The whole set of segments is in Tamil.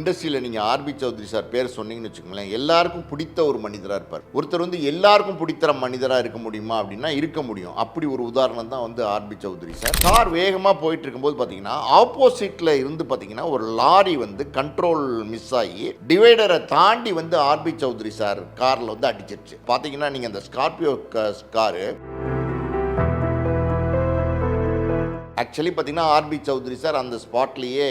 இண்டஸ்ட்ரியில் நீங்கள் ஆர்பி சௌத்ரி சார் பேர் சொன்னீங்கன்னு வச்சுக்கோங்களேன், எல்லாருக்கும் பிடித்த ஒரு மனிதராக இருப்பார். ஒருத்தர் வந்து எல்லாருக்கும் பிடித்த மனிதராக இருக்க முடியுமா அப்படின்னா இருக்க முடியும். அப்படி ஒரு உதாரணம் தான் வந்து ஆர்பி சௌத்ரி சார். கார் வேகமாக போயிட்டு இருக்கும்போது பார்த்தீங்கன்னா ஆப்போசிட்டில் இருந்து பார்த்தீங்கன்னா ஒரு லாரி வந்து கண்ட்ரோல் மிஸ் ஆகி டிவைடரை தாண்டி வந்து ஆர்பி சௌத்ரி சார் காரில் வந்து அடிச்சிருச்சு. பார்த்தீங்கன்னா நீங்கள் அந்த ஸ்கார்பியோ காரு ஆக்சுவலி பார்த்தீங்கன்னா ஆர்பி சௌத்ரி சார் அந்த ஸ்பாட்லேயே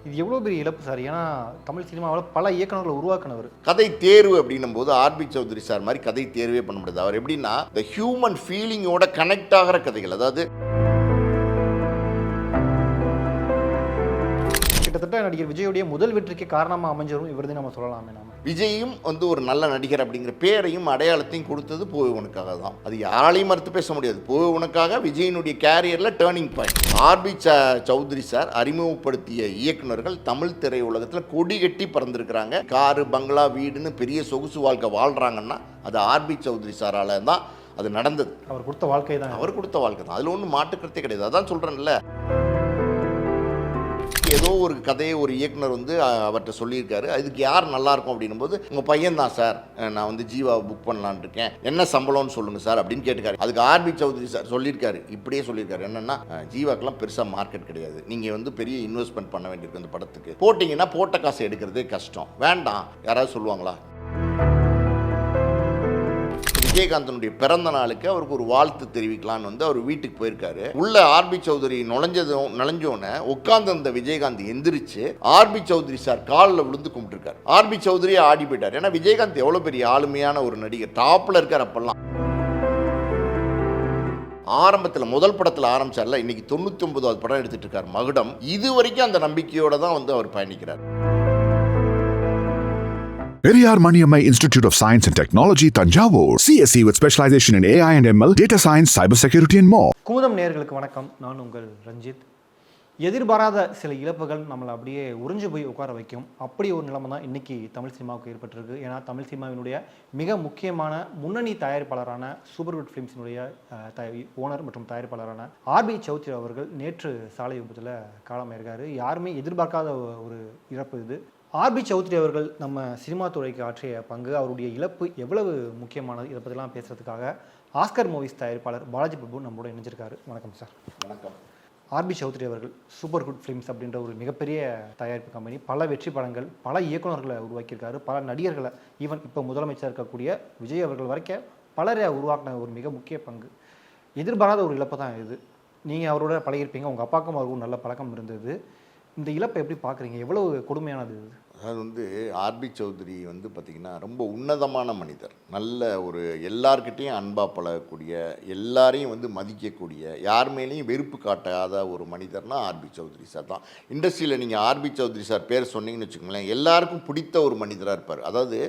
இது எவ்வளோ பெரிய இழப்பு சார். ஏன்னா தமிழ் சினிமாவில் பல இயக்குநர்களை உருவாக்குனவர். கதை தேர்வு அப்படின்னும் போது ஆர்பி சௌத்ரி சார் மாதிரி கதை தேர்வே பண்ண முடியாது. அவர் எப்படின்னா இந்த ஹியூமன் ஃபீலிங்கோட கனெக்ட் ஆகிற கதைகள், அதாவது கிட்டத்தட்ட நடிகர் விஜயுடைய முதல் வெற்றிக்கு காரணமாக அமைஞ்சரும் இவர்தான் நம்ம சொல்லலாமே. நாம விஜயும் வந்து ஒரு நல்ல நடிகர் அப்படிங்கிற பேரையும் அடையாளத்தையும் கொடுத்தது போவனுக்காக தான். அது யாராலையும் மறுத்து பேச முடியாது. போவனுக்காக விஜயனுடைய கேரியரில் turning point. RB Choudhary sir அறிமுகப்படுத்திய இயக்குநர்கள் தமிழ் திரையுலகத்தில் கொடி கட்டி பறந்துருக்கிறாங்க. காரு, பங்களா, வீடுன்னு பெரிய சொகுசு வாழ்க்கை வாழ்கிறாங்கன்னா அது ஆர்பி சௌத்ரி சாரால் தான் அது நடந்தது. அவர் கொடுத்த வாழ்க்கை தான், அவர் கொடுத்த வாழ்க்கை தான். அதில் ஒன்றும் மாற்றுக்கிறதே கிடையாது. அதான் சொல்கிறேன்ல, ஏதோ ஒரு கதையை ஒரு இயக்குனர் வந்து அவர்கிட்ட சொல்லியிருக்காரு. அதுக்கு யார் நல்லாயிருக்கும் அப்படின்னும் போது உங்கள் பையன் தான் சார், நான் வந்து ஜீவாவை புக் பண்ணலான்னு இருக்கேன், என்ன சம்பளம்னு சொல்லுங்கள் சார் அப்படின்னு கேட்டுக்காரு. அதுக்கு ஆர்பி சௌத்ரி சார் சொல்லியிருக்காரு, இப்படியே சொல்லியிருக்காரு, என்னென்னா ஜீவாக்கெல்லாம் பெருசாக மார்க்கெட் கிடையாது, நீங்கள் வந்து பெரிய இன்வெஸ்ட்மெண்ட் பண்ண வேண்டியிருக்கு அந்த படத்துக்கு, போட்டிங்கன்னா போட்ட காசை எடுக்கிறதே கஷ்டம், வேண்டாம். யாராவது சொல்லுவாங்களா? விஜயகாந்தனுடைய பிறந்த நாளுக்கு அவருக்கு ஒரு வாழ்த்து தெரிவிக்கலான்னு வந்து அவர் வீட்டுக்கு போயிருக்காரு. உள்ள ஆர்பி சௌத்ரி நுழைஞ்சோன்னு உட்கார்ந்து விஜயகாந்த் எந்திரிச்சு ஆர்பி சௌத்ரி சார் காலில் விழுந்து கும்பிட்டுருக்காரு. ஆர்பி சௌத்ரியே ஆடி போயிட்டார். ஏன்னா விஜயகாந்த் எவ்வளோ பெரிய ஆளுமையான ஒரு நடிகர், டாப்ல இருக்கார். அப்பெல்லாம் ஆரம்பத்தில் முதல் படத்தில் ஆரம்பிச்சார்ல, இன்னைக்கு 99வது படம் எடுத்துட்டு இருக்கார் மகுடம். இது வரைக்கும் அந்த நம்பிக்கையோட தான் வந்து அவர் பயணிக்கிறார். Periyar Maniammai Institute of Science and Technology, Tanjavur. CSE with specialization in AI and ML, data science, cybersecurity and more. Kumudam நேயர்களுக்கு வணக்கம். நான் உங்கள் ரஞ்சித். எதிர்பாராத சில இழப்புகள் நம்மளை அப்படியே உறிஞ்சு போய் உட்கார வைக்கும். அப்படி ஒரு நிலைமை தான் இன்றைக்கி தமிழ் சினிமாவுக்கு ஏற்பட்டிருக்கு. ஏன்னா தமிழ் சினிமாவினுடைய மிக முக்கியமான முன்னணி தயாரிப்பாளரான சூப்பர்குட் ஃபிலிம்ஸினுடைய ஓனர் மற்றும் தயாரிப்பாளரான ஆர்பி சௌத்ரி அவர்கள் நேற்று சாலை விபத்தில் காலமாயிருக்காரு. யாருமே எதிர்பார்க்காத ஒரு இழப்பு இது. ஆர்பி சௌத்ரி அவர்கள் நம்ம சினிமா துறைக்கு ஆற்றிய பங்கு, அவருடைய இழப்பு எவ்வளவு முக்கியமானது, இதை பற்றிலாம் பேசுகிறதுக்காக ஆஸ்கர் மூவிஸ் தயாரிப்பாளர் பாலாஜி பிரபு நம்மளோட இணைஞ்சிருக்காரு. வணக்கம் சார். வணக்கம். ஆர்பி சௌத்ரி அவர்கள் சூப்பர்குட் ஃபிலிம்ஸ் அப்படின்ற ஒரு மிகப்பெரிய தயாரிப்பு கம்பெனி, பல வெற்றி படங்கள், பல இயக்குநர்களை உருவாக்கியிருக்காரு, பல நடிகர்களை, ஈவன் இப்போ முதலமைச்சர் இருக்கக்கூடிய விஜய் அவர்கள் வரைக்கும் பலரை உருவாக்கின ஒரு மிக முக்கிய பங்கு. எதிர்பாராத ஒரு இழப்பு தான் இது. நீங்கள் அவரோட பழகிருப்பீங்க, உங்கள் அப்பாவுக்கும் அவருக்கும் நல்ல பழக்கம் இருந்தது. இந்த இழப்பை எப்படி பார்க்குறீங்க? எவ்வளவு கொடுமையானது இது? அது வந்து ஆர்பி சௌத்ரி வந்து பார்த்திங்கன்னா ரொம்ப உன்னதமான மனிதர். நல்ல ஒரு எல்லார்கிட்டையும் அன்பாக பழகக்கூடிய, எல்லாரையும் வந்து மதிக்கக்கூடிய, யார் மேலேயும் வெறுப்பு காட்டாத ஒரு மனிதர்னால் ஆர்பி சௌத்ரி சார் தான். இண்டஸ்ட்ரியில் நீங்கள் ஆர்பி சௌத்ரி சார் பேர் சொன்னீங்கன்னு வச்சுக்கோங்களேன், எல்லாருக்கும் பிடித்த ஒரு மனிதராக இருப்பார். அதாவது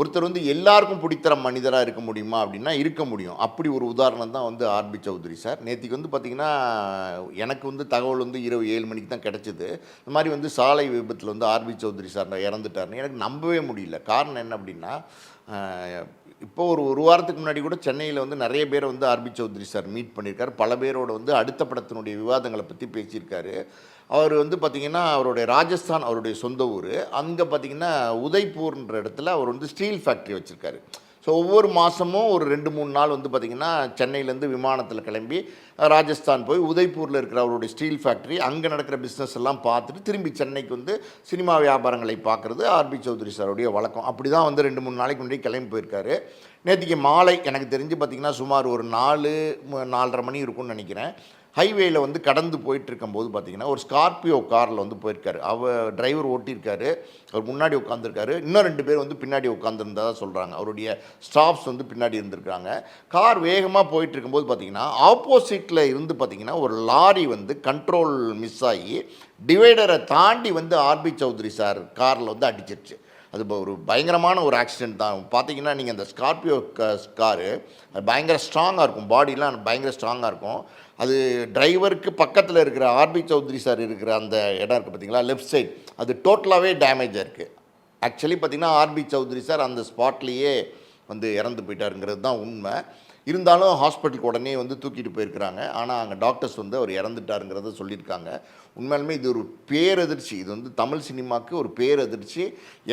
ஒருத்தர் வந்து எல்லாருக்கும் பிடித்த மனிதராக இருக்க முடியுமா அப்படின்னா இருக்க முடியும். அப்படி ஒரு உதாரணம் தான் வந்து ஆர்பி சௌத்ரி சார். நேற்றுக்கு வந்து பார்த்திங்கன்னா எனக்கு வந்து தகவல் வந்து இரவு 7 மணிக்கு தான் கிடச்சிது. இந்த மாதிரி வந்து சாலை விபத்தில் வந்து ஆர்பி சௌத்ரி சார் இறந்துட்டார்னு எனக்கு நம்பவே முடியல. காரணம் என்ன அப்படின்னா, இப்போ ஒரு வாரத்துக்கு முன்னாடி கூட சென்னையில் வந்து நிறைய பேரை வந்து ஆர்பி சௌத்ரி சார் மீட் பண்ணியிருக்காரு. பல பேரோட வந்து அடுத்த படத்தினுடைய விவாதங்களை பற்றி பேசியிருக்காரு. அவர் வந்து பார்த்திங்கன்னா அவருடைய ராஜஸ்தான் அவருடைய சொந்த ஊர். அங்கே பார்த்திங்கன்னா உதய்பூர்ன்ற இடத்துல அவர் வந்து ஸ்டீல் ஃபேக்ட்ரி வச்சுருக்காரு. ஸோ ஒவ்வொரு மாதமும் ஒரு 2-3 நாள் வந்து பார்த்திங்கன்னா சென்னையிலேருந்து விமானத்தில் கிளம்பி ராஜஸ்தான் போய் உதய்பூரில் இருக்கிற அவருடைய ஸ்டீல் ஃபேக்ட்ரி, அங்கே நடக்கிற பிஸ்னஸ் எல்லாம் பார்த்துட்டு திரும்பி சென்னைக்கு வந்து சினிமா வியாபாரங்களை பார்க்குறது ஆர்பி சௌத்ரி சாருடைய வழக்கம். அப்படி தான் வந்து 2-3 நாளைக்கு முன்னாடி கிளம்பி போயிருக்காரு. நேற்றுக்கு மாலை எனக்கு தெரிஞ்சு பார்த்திங்கன்னா சுமார் ஒரு 4-4:30 மணி இருக்கும்னு நினைக்கிறேன். ஹைவேயில் வந்து கடந்து போயிட்டு இருக்கும்போது பார்த்திங்கன்னா ஒரு ஸ்கார்பியோ காரில் வந்து போயிருக்காரு. டிரைவர் ஓட்டியிருக்காரு, அவர் முன்னாடி உட்காந்துருக்காரு, இன்னும் 2 பேர் வந்து பின்னாடி உட்காந்துருந்ததாக சொல்கிறாங்க. அவருடைய ஸ்டாஃப்ஸ் வந்து பின்னாடி இருந்திருக்காங்க. கார் வேகமாக போயிட்டு இருக்கும்போது பார்த்திங்கன்னா ஆப்போசிட்டில் இருந்து பார்த்திங்கன்னா ஒரு லாரி வந்து கண்ட்ரோல் மிஸ் ஆகி டிவைடரை தாண்டி வந்து ஆர்பி சௌத்ரி சார் காரில் வந்து அடிச்சிருச்சு. அது ஒரு பயங்கரமான ஒரு ஆக்சிடெண்ட் தான். பார்த்தீங்கன்னா நீங்கள் அந்த ஸ்கார்பியோ காரு அது பயங்கர ஸ்ட்ராங்காக இருக்கும், பாடிலாம் பயங்கர ஸ்ட்ராங்காக இருக்கும். அது டிரைவருக்கு பக்கத்தில் இருக்கிற ஆர்பி சௌத்ரி சார் இருக்கிற அந்த இடம் இருக்குது பார்த்தீங்களா, லெஃப்ட் சைட், அது டோட்டலாகவே டேமேஜாக இருக்குது. ஆக்சுவலி பார்த்திங்கன்னா ஆர்பி சௌத்ரி சார் அந்த ஸ்பாட்லேயே வந்து இறந்து போயிட்டாருங்கிறது தான் உண்மை. இருந்தாலும் ஹாஸ்பிட்டலுக்கு உடனே வந்து தூக்கிட்டு போயிருக்கிறாங்க. ஆனால் அங்கே டாக்டர்ஸ் வந்து அவர் இறந்துட்டாருங்கிறத சொல்லியிருக்காங்க. உண்மையாலுமே இது ஒரு பேரதிர்ச்சி. இது வந்து தமிழ் சினிமாவுக்கு ஒரு பேரதிர்ச்சி.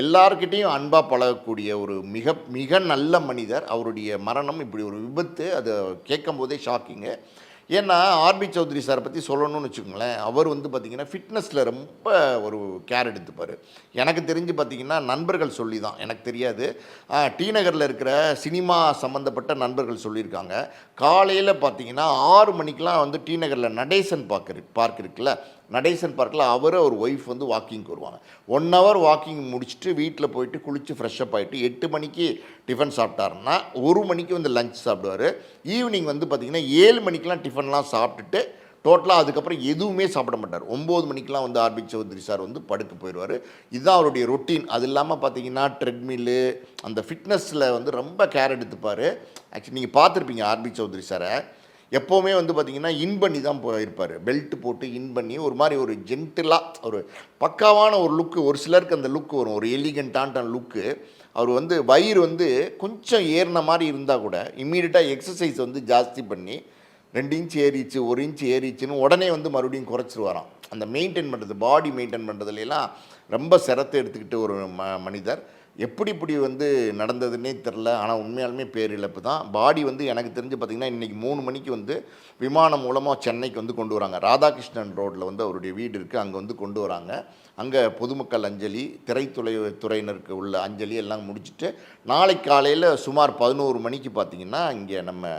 எல்லார்கிட்டையும் அன்பாக பழகக்கூடிய ஒரு மிக மிக நல்ல மனிதர். அவருடைய மரணம் இப்படி ஒரு விபத்து, அதை கேட்கும் போதே ஷாக்கிங்கு. ஏன்னா ஆர்பி சௌத்ரி சாரை பற்றி சொல்லணும்னு வச்சுக்கோங்களேன், அவர் வந்து பார்த்திங்கன்னா ஃபிட்னஸில் ரொம்ப ஒரு கேர் எடுத்துப்பார். எனக்கு தெரிஞ்சு பார்த்திங்கன்னா நண்பர்கள் சொல்லி தான், எனக்கு தெரியாது, டி நகரில் இருக்கிற சினிமா சம்மந்தப்பட்ட நண்பர்கள் சொல்லியிருக்காங்க. காலையில் பார்த்திங்கன்னா 6 மணிக்கெலாம் வந்து டி நகரில் நடேசன் பார்க் இருக்குல்ல, நடேசன் பார்க்கில் அவர் ஒய்ஃப் வந்து வாக்கிங்க்கு வருவாங்க. 1 ஹவர் வாக்கிங் முடிச்சுட்டு வீட்டில் போயிட்டு குளித்து ஃப்ரெஷ்அப் ஆகிட்டு 8 மணிக்கு டிஃபன் சாப்பிட்டாருன்னா 1 மணிக்கு வந்து லஞ்ச் சாப்பிடுவார். ஈவினிங் வந்து பார்த்திங்கன்னா 7 மணிக்கெலாம் டிஃபன்லாம் சாப்பிட்டுட்டு டோட்டலாக அதுக்கப்புறம் எதுவுமே சாப்பிட மாட்டார். 9 மணிக்கெலாம் வந்து ஆர்பி சௌத்ரி சார் வந்து படுக்க போயிடுவார். இதுதான் அவருடைய ரொட்டீன். அது இல்லாமல் பார்த்திங்கன்னா ட்ரெட்மில்லு, அந்த ஃபிட்னஸில் வந்து ரொம்ப கேர் எடுத்துப்பார். ஆக்சுவலி நீங்கள் பார்த்துருப்பீங்க ஆர்பி சௌத்ரி சாரை, எப்போவுமே வந்து பார்த்திங்கன்னா இன் பண்ணி தான் போயிருப்பார். பெல்ட் போட்டு இன் பண்ணி ஒரு மாதிரி ஒரு ஜென்டிலாக ஒரு பக்காவான ஒரு லுக்கு. ஒரு சிலருக்கு அந்த லுக்கு வரும், ஒரு எலிகண்டான லுக்கு. அவர் வந்து வயிறு வந்து கொஞ்சம் ஏறின மாதிரி இருந்தால் கூட இம்மீடியட்டாக எக்ஸசைஸ் வந்து ஜாஸ்தி பண்ணி 2 இன்ச் ஏறிச்சு 1 இன்ச் ஏறிச்சுன்னு உடனே வந்து மறுபடியும் குறைச்சிருவாராம். அந்த மெயின்டைன் பண்ணுறது, பாடி மெயின்டைன் பண்ணுறதுலாம் ரொம்ப சிரத்தை எடுத்துக்கிட்டு ஒரு மனிதர். எப்படி இப்படி வந்து நடந்ததுன்னே தெரில. ஆனால் உண்மையாலுமே பேரிழப்பு தான். பாடி வந்து எனக்கு தெரிஞ்சு பார்த்திங்கன்னா இன்றைக்கி 3 மணிக்கு வந்து விமானம் மூலமாக சென்னைக்கு வந்து கொண்டு வராங்க. ராதாகிருஷ்ணன் ரோட்டில் வந்து அவருடைய வீடு இருக்குது, அங்கே வந்து கொண்டு வராங்க. அங்கே பொதுமக்கள் அஞ்சலி, துறையினருக்கு உள்ள அஞ்சலி எல்லாம் முடிச்சுட்டு நாளைக்கு காலையில் சுமார் 11 மணிக்கு பார்த்திங்கன்னா இங்கே நம்ம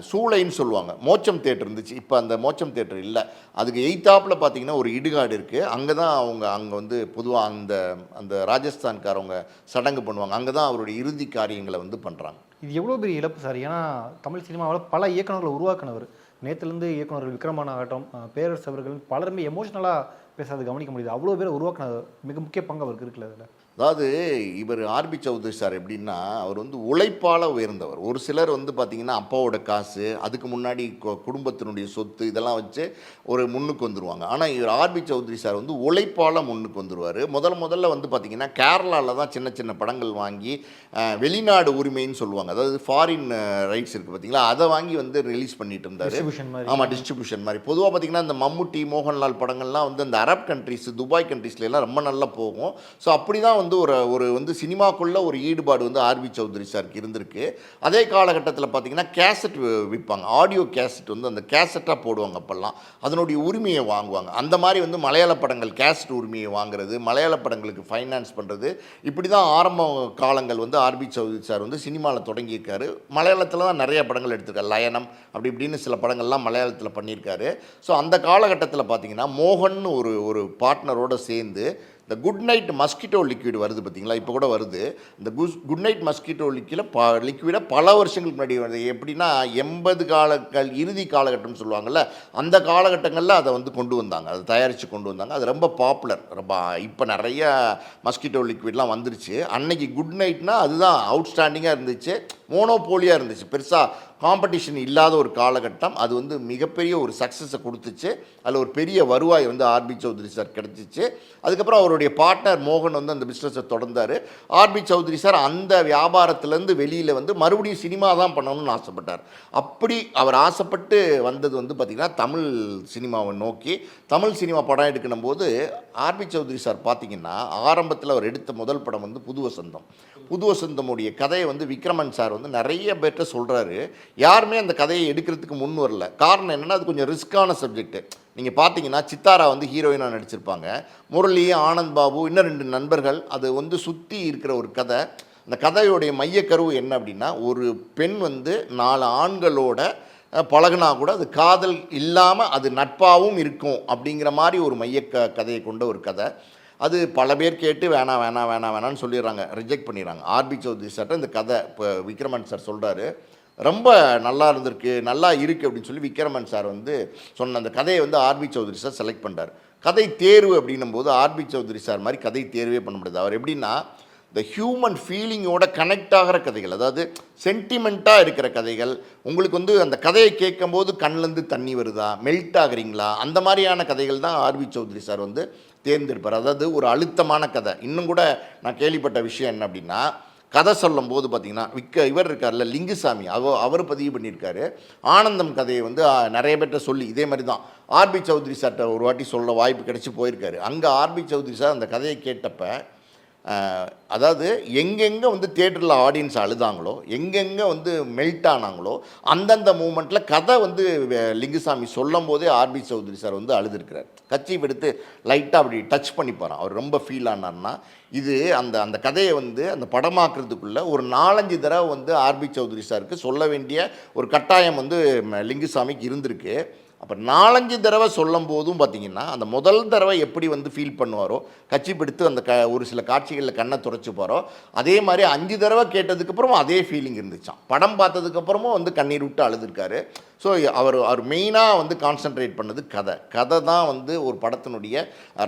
சூளைன்னு சொல்லுவாங்க, மோட்சம் தேட்டர் இருந்துச்சு, இப்போ அந்த மோட்சம் தேட்டர் இல்லை. அதுக்கு எய்த்தாப்பில் பார்த்திங்கன்னா ஒரு இடுகாடு இருக்குது. அங்கே தான் அங்கே வந்து பொதுவாக அந்த ராஜஸ்தான்காரவங்க சடங்கு பண்ணுவாங்க. அங்கே தான் அவருடைய இறுதி காரியங்களை வந்து பண்ணுறாங்க. இது எவ்வளோ பெரிய இழப்பு சார். ஏன்னா தமிழ் சினிமாவில் பல இயக்குநர்களை உருவாக்கினவர். நேற்றுலேருந்து இயக்குநர்கள் விக்ரமன் ஆகட்டும், பேரரசு அவர்கள் பலருமே எமோஷ்னலாக பேசாத கவனிக்க முடியுது. அவ்வளோ பேர் உருவாக்கின மிக முக்கிய பங்கு அவருக்கு இருக்குல்ல அதில். அதாவது இவர் ஆர்பி சௌத்ரி சார் எப்படின்னா, அவர் வந்து உழைப்பால் உயர்ந்தவர். ஒரு சிலர் வந்து பார்த்திங்கன்னா அப்பாவோட காசு, அதுக்கு முன்னாடி குடும்பத்தினுடைய சொத்து இதெல்லாம் வச்சு ஒரு முன்னுக்கு வந்துடுவாங்க. ஆனால் இவர் ஆர்பி சௌத்ரி சார் வந்து உழைப்பால் முன்னுக்கு வந்துடுவார். முதல்ல வந்து பார்த்திங்கன்னா கேரளாவில் தான் சின்ன சின்ன படங்கள் வாங்கி வெளிநாடு உரிமைன்னு சொல்லுவாங்க, அதாவது ஃபாரின் ரைட்ஸ் இருக்குது பார்த்திங்களா, அதை வாங்கி வந்து ரிலீஸ் பண்ணிட்டு இருந்தார். ஆமாம், டிஸ்ட்ரிபியூஷன் மாதிரி. பொதுவாக பார்த்திங்கன்னா இந்த மம்முட்டி, மோகன்லால் படங்கள்லாம் வந்து அந்த அரப் கண்ட்ரிஸ், துபாய் கண்ட்ரீஸ்லாம் ரொம்ப நல்லா போகும். ஸோ அப்படி தான் வந்து ஒரு வந்து சினிமாக்குள்ள ஒரு ஈடுபாடு வந்து ஆர்பி சௌத்ரி சாருக்கு இருந்திருக்கு. அதே காலகட்டத்தில் பார்த்தீங்கன்னா கேசட் விற்பாங்க, ஆடியோ கேசட் வந்து அந்த கேசட்டாக போடுவாங்க. அப்போல்லாம் அதனுடைய உரிமையை வாங்குவாங்க. அந்த மாதிரி வந்து மலையாள படங்கள் கேசட் உரிமையை வாங்குறது, மலையாள படங்களுக்கு ஃபைனான்ஸ் பண்ணுறது, இப்படி தான் ஆரம்ப காலங்கள் வந்து ஆர்பி சௌத்ரி சார் வந்து சினிமாவில் தொடங்கியிருக்காரு. மலையாளத்தில் தான் நிறைய படங்கள் எடுத்திருக்காரு. லயனம் அப்படி இப்படின்னு சில படங்கள்லாம் மலையாளத்தில் பண்ணியிருக்காரு. ஸோ அந்த காலகட்டத்தில் பார்த்தீங்கன்னா மோகன் ஒரு பார்ட்னரோடு சேர்ந்து இந்த குட் நைட் மஸ்கிட்டோ லிக்விட் வருது பார்த்திங்களா, இப்போ கூட வருது. இந்த குட் நைட் மஸ்கிட்டோ லிக்விடை பல வருஷங்களுக்கு முன்னாடி வருது. எப்படின்னா 80 இறுதி காலகட்டம்னு சொல்லுவாங்கள்ல, அந்த காலகட்டங்களில் அதை வந்து கொண்டு வந்தாங்க, அதை தயாரித்து கொண்டு வந்தாங்க. அது ரொம்ப பாப்புலர். இப்போ நிறைய மஸ்கிட்டோ லிக்விட்லாம் வந்துருச்சு. அன்னைக்கு குட் நைட்னால் அதுதான் அவுட்ஸ்டாண்டிங்காக இருந்துச்சு, மோனோபோலியாக இருந்துச்சு, பெருசாக காம்படிஷன் இல்லாத ஒரு காலகட்டம். அது வந்து மிகப்பெரிய ஒரு சக்ஸஸை கொடுத்துச்சு. அதில் ஒரு பெரிய வருவாய் வந்து ஆர்பி சௌத்ரி சார் கிடச்சிச்சு. அதுக்கப்புறம் அவருடைய பார்ட்னர் மோகன் வந்து அந்த பிஸ்னஸை தொடர்ந்தார். ஆர்பி சௌத்ரி சார் அந்த வியாபாரத்துலேருந்து வெளியில் வந்து மறுபடியும் சினிமா தான் பண்ணணும்னு ஆசைப்பட்டார். அப்படி அவர் ஆசைப்பட்டு வந்தது வந்து பார்த்திங்கன்னா தமிழ் சினிமாவை நோக்கி. தமிழ் சினிமா படம் எடுக்கணும் போது ஆர்பி சௌத்ரி சார் பார்த்திங்கன்னா ஆரம்பத்தில் அவர் எடுத்த முதல் படம் வந்து புது வசந்தமுடைய கதையை வந்து விக்ரமன் சார் வந்து நிறைய பேர்கிட்ட சொல்கிறாரு. யாருமே அந்த கதையை எடுக்கிறதுக்கு முன் வரல. காரணம் என்னென்னா அது கொஞ்சம் ரிஸ்க்கான சப்ஜெக்ட்டு. நீங்கள் பார்த்தீங்கன்னா சித்தாரா வந்து ஹீரோயினாக நடிச்சிருப்பாங்க, முரளி, ஆனந்த் பாபு, இன்னும் 2 நண்பர்கள். அது வந்து சுற்றி இருக்கிற ஒரு கதை. அந்த கதையுடைய மையக்கருவு என்ன அப்படின்னா, ஒரு பெண் வந்து 4 ஆண்களோட பழகுனா கூட அது காதல் இல்லாமல் அது நட்பாகவும் இருக்கும் அப்படிங்கிற மாதிரி ஒரு கதையை கொண்ட ஒரு கதை. அது பல பேர் கேட்டு வேணான்னு சொல்லிடுறாங்க, ரிஜெக்ட் பண்ணிடுறாங்க. ஆர்பி சௌத்ரி சார்ட்ட இந்த கதை இப்போ விக்ரமன் சார் சொல்கிறாரு, ரொம்ப நல்லா இருக்குது அப்படின்னு சொல்லி விக்ரமன் சார் வந்து சொன்ன அந்த கதையை வந்து ஆர்பி சௌத்ரி சார் செலக்ட் பண்ணுறார். கதை தேர்வு அப்படின்னும் போது ஆர்பி சௌத்ரி சார் மாதிரி கதை தேர்வே பண்ண முடியாது. அவர் எப்படின்னா இந்த ஹியூமன் ஃபீலிங்கோட கனெக்ட் ஆகிற கதைகள், அதாவது சென்டிமெண்ட்டாக இருக்கிற கதைகள், உங்களுக்கு வந்து அந்த கதையை கேட்கும்போது கண்ணிலேருந்து தண்ணி வருதா, மெல்ட் ஆகுறீங்களா, அந்த மாதிரியான கதைகள் தான் ஆர்பி சௌத்ரி சார் வந்து தேர்ந்தெடுப்பார். அதாவது ஒரு அழுத்தமான கதை. இன்னும் கூட நான் கேள்விப்பட்ட விஷயம் என்ன அப்படின்னா, கதை சொல்லும் போது பார்த்தீங்கன்னா இவர் இருக்கார்ல லிங்குசாமி அவர் பதிவு பண்ணியிருக்காரு. ஆனந்தம் கதையை வந்து நிறைய பேர்ட்ட சொல்லி இதே மாதிரி தான் ஆர்பி சௌத்ரி சார்ட்ட ஒரு வாட்டி சொல்ல வாய்ப்பு கிடச்சி போயிருக்காரு. அங்கே ஆர்பி சௌத்ரி சார் அந்த கதையை கேட்டப்ப அதாவது எங்கெங்கே வந்து தியேட்டரில் ஆடியன்ஸ் அழுதாங்களோ, எங்கெங்கே வந்து மெல்ட் ஆனாங்களோ, அந்தந்த மூமெண்ட்டில் கதை வந்து லிங்குசாமி சொல்லும் போதே ஆர்பி சௌத்ரி சார் வந்து அழுதுருக்கிறார். கட்சியை எடுத்து லைட்டாக அப்படி டச் பண்ணிப்பாரான். அவர் ரொம்ப ஃபீல் ஆனார்னா இது அந்த அந்த கதையை வந்து அந்த படமாக்குறதுக்குள்ளே ஒரு 4-5 தடவை வந்து ஆர்பி சௌத்ரி சாருக்கு சொல்ல வேண்டிய ஒரு கட்டாயம் வந்து லிங்குசாமிக்கு இருந்திருக்கு. அப்போ 4-5 தடவை சொல்லும் போதும் பார்த்தீங்கன்னா அந்த முதல் தடவை எப்படி வந்து ஃபீல் பண்ணுவாரோ, கட்சி பிடித்து அந்த ஒரு சில காட்சிகளில் கண்ணை துடைச்சிப்பாரோ, அதே மாதிரி 5 தடவை கேட்டதுக்கப்புறமும் அதே ஃபீலிங் இருந்துச்சான். படம் பார்த்ததுக்கப்புறமும் வந்து கண்ணீர் விட்டு அழுதுருக்காரு. ஸோ அவர் மெயினாக வந்து கான்சென்ட்ரேட் பண்ணது கதை தான் வந்து ஒரு படத்தினுடைய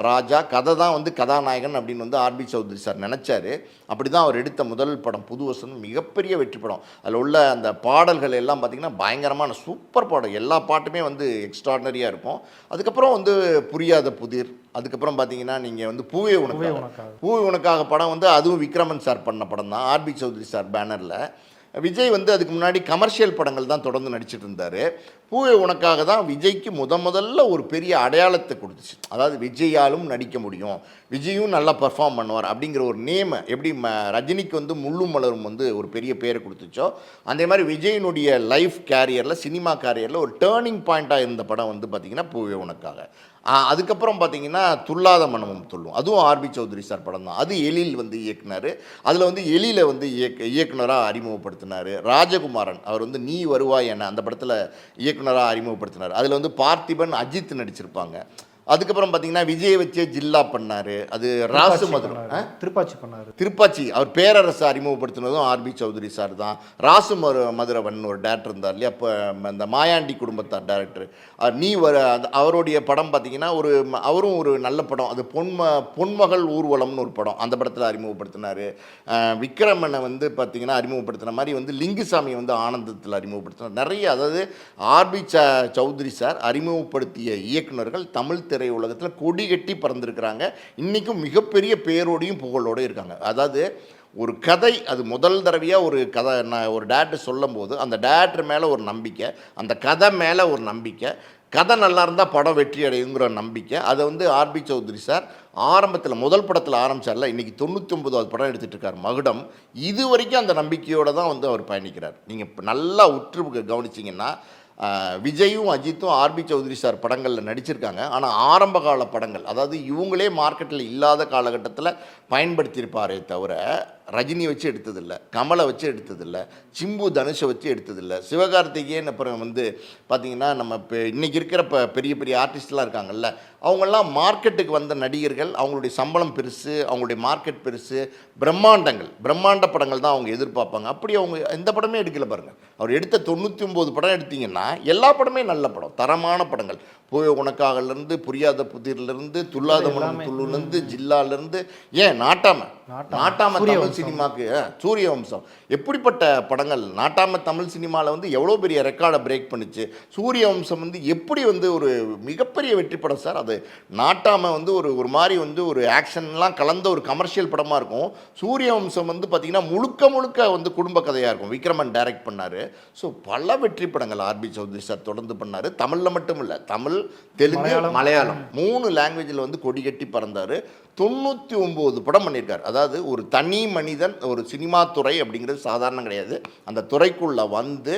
ராஜா, கதை தான் வந்து கதாநாயகன் அப்படின்னு வந்து ஆர்பி சௌத்ரி சார் நினச்சாரு. அப்படி தான் அவர் எடுத்த முதல் படம் புது வசனம் மிகப்பெரிய வெற்றி படம். அதில் உள்ள அந்த பாடல்கள் எல்லாம் பார்த்திங்கன்னா பயங்கரமான சூப்பர் பாடல். எல்லா பாட்டுமே வந்து எக்ஸ்ட்ராடனரியாக இருக்கும். அதுக்கப்புறம் வந்து புரியாத புதிர், அதுக்கப்புறம் பார்த்தீங்கன்னா நீங்கள் வந்து பூவே உனக்காக படம் வந்து அதுவும் விக்ரமன் சார் பண்ண படம் தான், ஆர்பி சௌத்ரி சார் பேனரில். விஜய் வந்து அதுக்கு முன்னாடி கமர்ஷியல் படங்கள் தான் தொடர்ந்து நடிச்சிட்டு இருந்தார். பூவே உனக்காக தான் விஜய்க்கு முதல்ல ஒரு பெரிய அடையாளத்தை கொடுத்துச்சு. அதாவது விஜயாலும் நடிக்க முடியும், விஜயும் நல்லா பர்ஃபார்ம் பண்ணுவார் அப்படிங்கிற ஒரு நேமை எப்படி ரஜினிக்கு வந்து முள்ளும் மலரும் வந்து ஒரு பெரிய பேரை கொடுத்துச்சோ, அதே மாதிரி விஜயினுடைய லைஃப் கேரியரில், சினிமா கேரியரில் ஒரு டேர்னிங் பாயிண்ட்டாக இருந்த படம் வந்து பார்த்திங்கன்னா பூவே உனக்காக. அதுக்கப்புறம் பார்த்தீங்கன்னா துள்ளாத மனமும் துள்ளும், அதுவும் ஆர்பி சௌத்ரி சார் படம் தான். அது எழில் வந்து இயக்குனார். அதில் வந்து எழில வந்து இயக்குனராக அறிமுகப்படுத்தினார். ராஜகுமாரன் அவர் வந்து நீ வருவாய் என்ன அந்த படத்தில் இயக்குனராக அறிமுகப்படுத்தினார். அதில் வந்து பார்த்திபன், அஜித் நடிச்சிருப்பாங்க. அதுக்கப்புறம் பார்த்தீங்கன்னா விஜயை வச்சே ஜில்லா பண்ணார். அது ராசு மதுரை திருப்பாச்சி அவர் பேரரசு அறிமுகப்படுத்தினதும் ஆர்பி சௌத்ரி சார் தான். ராசு மதுரவன் ஒரு டேரக்டர் இருந்தார் இல்லையா, அப்போ அந்த மாயாண்டி குடும்பத்தார் டேரக்டர். நீ அவருடைய படம் பார்த்தீங்கன்னா அவரும் ஒரு நல்ல படம். அது பொன்மகள் ஊர்வலம்னு ஒரு படம், அந்த படத்தில் அறிமுகப்படுத்தினார். விக்ரமனை வந்து பார்த்தீங்கன்னா அறிமுகப்படுத்தின மாதிரி வந்து லிங்குசாமியை வந்து ஆனந்தத்தில் அறிமுகப்படுத்தினார். நிறைய, அதாவது ஆர்பி சௌத்ரி சார் அறிமுகப்படுத்திய இயக்குநர்கள் தமிழ் திரையுலகத்தில் கொடி கட்டி பறந்துருக்கிறாங்க. இன்றைக்கும் மிகப்பெரிய பேரோடையும் புகழோடையும் இருக்காங்க. அதாவது ஒரு கதை அது முதல் தடவையாக ஒரு கதை ஒரு டேரக்டர் சொல்லும் போது அந்த டேரக்டர் மேலே ஒரு நம்பிக்கை, அந்த கதை மேலே ஒரு நம்பிக்கை, கதை நல்லா இருந்தால் படம் வெற்றி அடையுங்கிற நம்பிக்கை. அதை வந்து ஆர்பி சௌத்ரி சார் ஆரம்பத்தில் முதல் படத்தில் ஆரம்பித்தார்ல, இன்றைக்கி 99வது படம் எடுத்துகிட்டு இருக்கார் மகுடம். இது வரைக்கும் அந்த நம்பிக்கையோடு தான் வந்து அவர் பயணிக்கிறார். நீங்கள் நல்லா உற்று கவனிச்சிங்கன்னா விஜயும் அஜித்தும் ஆர்பி சௌத்ரி சார் படங்களில் நடிச்சிருக்காங்க. ஆனால் ஆரம்ப கால படங்கள், அதாவது இவங்களே மார்க்கெட்டில் இல்லாத காலகட்டத்தில் பயன்படுத்தியிருப்பாரே தவிர ரஜினி வச்சு எடுத்ததில்லை, கமலை வச்சு எடுத்ததில்லை, சிம்பு தனுஷை வச்சு எடுத்ததில்லை, சிவகார்த்திகேயன் அப்புறம் வந்து பார்த்திங்கன்னா நம்ம இப்போ இன்றைக்கி இருக்கிற பெரிய பெரிய ஆர்டிஸ்ட்லாம் இருக்காங்கல்ல, அவங்கெல்லாம் மார்க்கெட்டுக்கு வந்த நடிகர்கள். அவங்களுடைய சம்பளம் பெருசு, அவங்களுடைய மார்க்கெட் பெருசு, பிரம்மாண்ட படங்கள் தான் அவங்க எதிர்பார்ப்பாங்க. அப்படி அவங்க எந்த படமே எடுக்கல பாருங்கள். அவர் எடுத்த 99 படம் எடுத்திங்கன்னா எல்லா படமே நல்ல படம், தரமான படங்கள். பூவே உனக்காகலேருந்து, புரியாத புதிர்லேருந்து, துள்ளாத மனம் துள்ளுலேருந்து, ஜில்லாலேருந்து, ஏன் நாட்டாம தமிழ் சினிமாவுக்கு சூரிய வம்சம், எப்படிப்பட்ட படங்கள். நாட்டாம தமிழ் சினிமாவில் வந்து எவ்வளோ பெரிய ரெக்கார்டை பிரேக் பண்ணிச்சு. சூரிய வம்சம் வந்து எப்படி வந்து ஒரு மிகப்பெரிய வெற்றி படம் சார். அது நாட்டாம வந்து ஒரு மாதிரி வந்து ஒரு ஆக்ஷன்லாம் கலந்த ஒரு கமர்ஷியல் படமாக இருக்கும். சூரிய வம்சம் வந்து பார்த்திங்கன்னா முழுக்க வந்து குடும்ப கதையாக இருக்கும். விக்ரமன் டைரக்ட் பண்ணார். ஸோ பல வெற்றி படங்கள் ஆர்பி சௌத்ரி சார் தொடர்ந்து பண்ணார். தமிழில் மட்டும் இல்லை, தமிழ், தெலுங்கு, மலையாளம் 3 லாங்குவேஜில் வந்து கொடி கட்டி பறந்தார். 99 படம் பண்ணியிருக்கார். அதாவது ஒரு தனி மனிதன், ஒரு சினிமா துறை அப்படிங்கிறது சாதாரணம் கிடையாது. அந்த துறைக்குள்ளே வந்து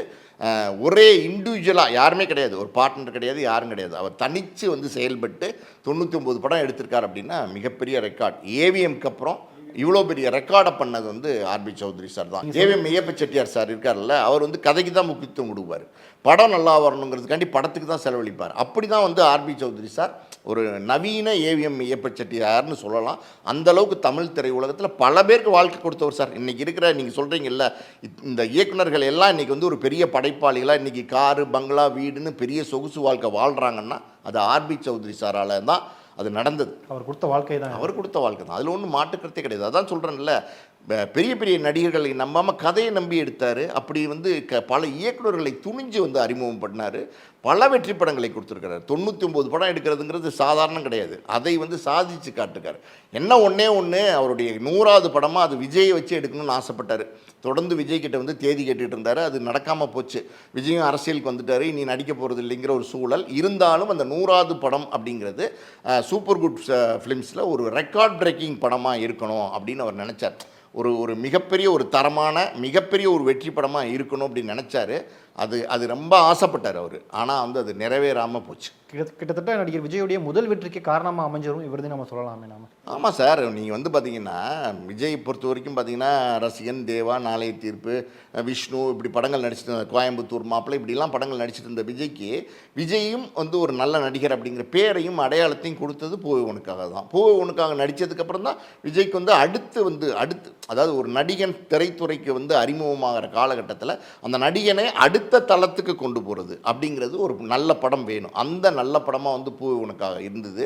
ஒரே இண்டிவிஜுவலாக யாருமே கிடையாது, ஒரு பார்ட்னர் கிடையாது, யாரும் கிடையாது. அவர் தனித்து வந்து செயல்பட்டு 99 படம் எடுத்திருக்கார் அப்படின்னா மிகப்பெரிய ரெக்கார்ட். ஏவிஎம்க்கு அப்புறம் இவ்வளோ பெரிய ரெக்கார்டை பண்ணது வந்து ஆர்பி சௌத்ரி சார் தான். ஏவிஎம் ஐயப்ப செட்டியார் சார் இருக்கார்ல, அவர் வந்து கதைக்கு தான் முக்கியத்துவம் கொடுப்பார். படம் நல்லா வரணுங்கிறதுக்காண்டி படத்துக்கு தான் செலவழிப்பார். அப்படி தான் வந்து ஆர்பி சௌத்ரி சார் ஒரு நவீன ஏவிஎம் ஐயப்ப செட்டியார்னு சொல்லலாம். அந்தளவுக்கு தமிழ் திரையுலகத்தில் பல பேருக்கு வாழ்க்கை கொடுத்தவர் சார். இன்றைக்கி இருக்கிற நீங்கள் சொல்கிறீங்கல்ல, இந்த இயக்குநர்கள் எல்லாம் இன்றைக்கி வந்து ஒரு பெரிய படைப்பாளிகளாக இன்றைக்கி காரு, பங்களா, வீடுன்னு பெரிய சொகுசு வாழ்க்கை வாழ்கிறாங்கன்னா அது ஆர்பி சௌத்ரி சாரால் தான் அது நடந்தது. அவர் கொடுத்த வாழ்க்கை தான், அதில் ஒன்றும் மாற்றுக்கிறதே கிடையாது. அதான் சொல்கிறேன்ல, பெரிய பெரிய நடிகர்களை நம்பாமல் கதையை நம்பி எடுத்தார். அப்படி வந்து பல இயக்குநர்களை துணிஞ்சு வந்து அறிமுகம் பண்ணார். பல வெற்றி படங்களை கொடுத்துருக்காரு. 99 படம் எடுக்கிறதுங்கிறது சாதாரணம் கிடையாது. அதை வந்து சாதிச்சு காட்டுக்கார். என்ன ஒன்றே ஒன்று, அவருடைய 100வது படமாக அது விஜயை வச்சு எடுக்கணும்னு ஆசைப்பட்டார். தொடர்ந்து விஜய் கிட்ட வந்து தேதி கேட்டுட்டு இருந்தார். அது நடக்காமல் போச்சு. விஜயும் அரசியலுக்கு வந்துட்டார். இனி நடிக்க போகிறது இல்லைங்கிற ஒரு சூழல் இருந்தாலும் அந்த 100வது படம் அப்படிங்கிறது சூப்பர் குட் ஃபிலிம்ஸில் ஒரு ரெக்கார்ட் பிரேக்கிங் படமாக இருக்கணும் அப்படின்னு அவர் நினச்சார். ஒரு மிகப்பெரிய ஒரு தரமான மிகப்பெரிய ஒரு வெற்றி படமாக இருக்கணும் அப்படின்னு நினச்சாரு. அது ரொம்ப ஆசைப்பட்டார் அவர். ஆனால் வந்து அது நிறைவேறாமல் போச்சு. கிட்டத்தட்ட நடிகர் விஜயுடைய முதல் வெற்றிக்கு காரணமாக அமைஞ்சரும் இவர்தான் நம்ம சொல்லலாமே நாம. ஆமாம் சார், நீங்கள் வந்து பார்த்தீங்கன்னா விஜய் பொறுத்த வரைக்கும் பார்த்தீங்கன்னா ரசிகன், தேவா, நாளைய தீர்ப்பு, விஷ்ணு இப்படி படங்கள் நடிச்சிட்டு இருந்த கோயம்புத்தூர் மாப்பிள்ளை இப்படிலாம் படங்கள் நடிச்சிட்டு இருந்த விஜய்க்கு விஜயும் வந்து ஒரு நல்ல நடிகர் அப்படிங்கிற பேரையும் அடையாளத்தையும் கொடுத்தது பூவே உனக்காக தான். பூவே உனக்காக நடித்ததுக்கப்புறம் தான் விஜய்க்கு வந்து அடுத்து அதாவது ஒரு நடிகன் திரைத்துறைக்கு வந்து அறிமுகமாகிற காலகட்டத்தில் அந்த நடிகனை அடுத்த தளத்துக்கு கொண்டு போகிறது அப்படிங்கிறது ஒரு நல்ல படம் வேணும். அந்த நல்ல படமாக வந்து பூவே உனக்காக இருந்தது.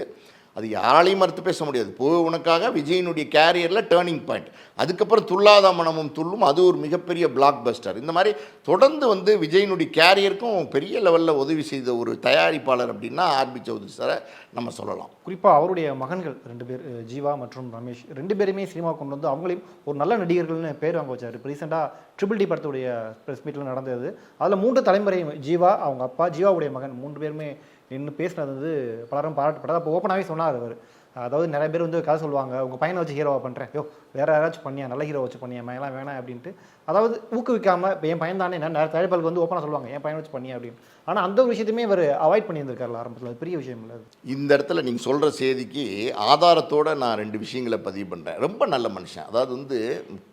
அது யாராலையும் மறுத்து பேச முடியாது. பூவே உனக்காக விஜயினுடைய கேரியரில் டேர்னிங் பாயிண்ட். அதுக்கப்புறம் துள்ளாத மனமும் துள்ளும் அது ஒரு மிகப்பெரிய பிளாக் பஸ்டர். இந்த மாதிரி தொடர்ந்து வந்து விஜயினுடைய கேரியருக்கும் பெரிய லெவலில் உதவி செய்த ஒரு தயாரிப்பாளர் அப்படின்னா ஆர்பி சௌத்ரி சாரை நம்ம சொல்லலாம். குறிப்பாக அவருடைய மகன்கள் 2 பேர், ஜீவா மற்றும் ரமேஷ், 2 பேருமே சினிமா கொண்டு வந்து அவங்களையும் ஒரு நல்ல நடிகர்கள்னு பேர் வாங்க வச்சார். இப்போ ரீசெண்டாக ட்ரிபிள் டி படத்துடைய ப்ரெஸ் மீட்டில் நடந்தது. அதில் 3 தலைமுறை ஜீவா, அவங்க அப்பா, ஜீவாவுடைய மகன் 3 பேருமே இன்னும் பேசினது வந்து பலரும் பாராட்டப்பட்டது. அப்போ ஓப்பனாகவே சொன்னார் அவர். அதாவது நிறைய பேர் வந்து கதை சொல்லுவாங்க, உங்கள் பையனை வச்சு ஹீரோவாக பண்ணுறேன், வேறு யாராச்சும் பண்ணியா, நல்ல ஹீரோ வச்சு பண்ணியா, எல்லாம் வேணாம் அப்படின்ட்டு. அதாவது ஊக்குவிக்காமல் இப்போ என் பையன் தானே நிறைய தயாரிப்பாளருக்கு வந்து ஓப்பனாக சொல்லுவாங்க என் பையனை வச்சு பண்ணியா அப்படின்னு. ஆனால் அந்த ஒரு விஷயத்தையுமே இவர் அவாய்ட் பண்ணியிருந்திருக்காரு ஆரம்பத்தில். அது பெரிய விஷயம் இல்லை. இந்த இடத்துல நீங்கள் சொல்கிற செய்திக்கு ஆதாரத்தோடு நான் 2 விஷயங்களை பதிவு பண்ணுறேன். ரொம்ப நல்ல மனுஷன். அதாவது வந்து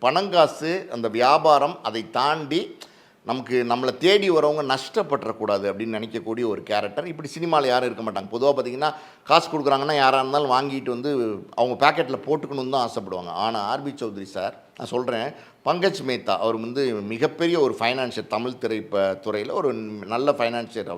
பணங்காசு, அந்த வியாபாரம், அதை தாண்டி நம்மளை தேடி வரவங்க நஷ்டப்பட்டுறக்கூடாது அப்படின்னு நினைக்கக்கூடிய ஒரு கேரக்டர். இப்படி சினிமாவில் யாரும் இருக்க மாட்டாங்க. பொதுவாக பார்த்திங்கன்னா காசு கொடுக்குறாங்கன்னா யாராக இருந்தாலும் வாங்கிட்டு வந்து அவங்க பேக்கெட்டில் போட்டுக்கணுன்னு தான் ஆசைப்படுவாங்க. ஆனால் ஆர்பி சௌத்ரி சார், நான் சொல்கிறேன், பங்கஜ் மேத்தா அவர் வந்து மிகப்பெரிய ஒரு ஃபைனான்ஷியர், தமிழ் துறையில் ஒரு நல்ல ஃபைனான்ஷியர்.